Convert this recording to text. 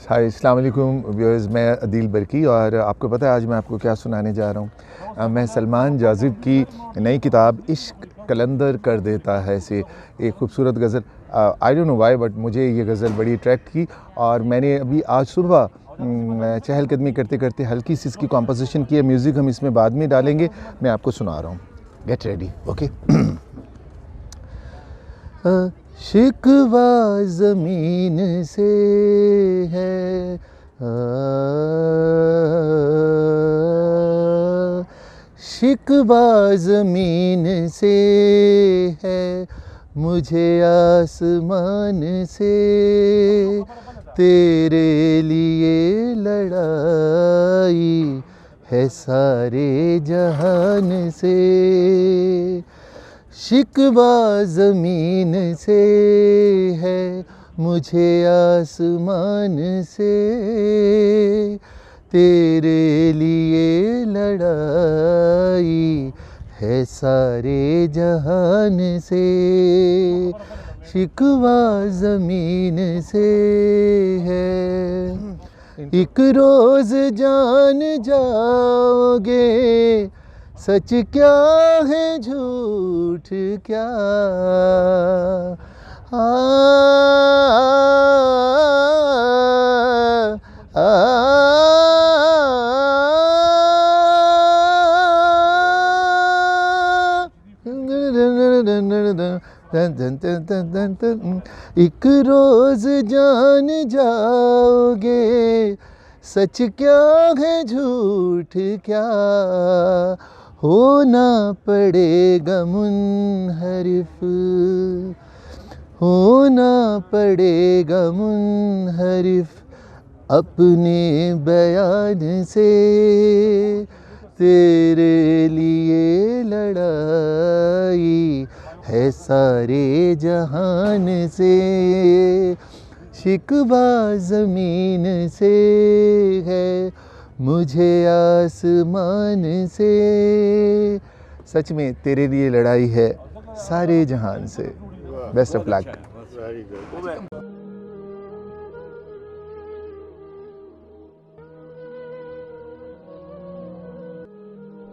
हाय अस्सलाम वालेकुम व्यूअर्स, मैं अदील बरकी और आपको पता है आज मैं आपको क्या सुनाने जा रहा हूँ। मैं सलमान जाज़िब की नई किताब इश्क कलंदर कर देता है से एक खूबसूरत ghazal, I don't know why but मुझे ये गज़ल बड़ी अट्रैक्ट की और मैंने अभी आज सुबह चहलकदमी करते करते हल्की सी इसकी कॉम्पोजिशन की है। म्यूज़िक हम इसमें बाद में डालेंगे, मैं आपको सुना रहा हूँ। Get ready, okay. शिकवा ज़मीन से है, शिकवा ज़मीन से है, मुझे आसमान से तेरे लिए लड़ाई है सारे जहान से। शिकवा ज़मीन से है, मुझे आसमान से तेरे लिए लड़ाई है सारे जहान से। शिकवा ज़मीन से है। एक रोज़ जान जाओगे सच क्या है झूठ क्या। आ, आ, एक रोज़ जान जाओगे सच क्या है झूठ क्या। होना पड़ेगा मुनहरिफ, होना पड़ेगा मुनहरिफ अपने बयान से तेरे लिए लड़ाई है सारे जहान से। शिकवा ज़मीन से है, मुझे आसमान से। सच में तेरे लिए लड़ाई है सारे जहान से। Best of luck.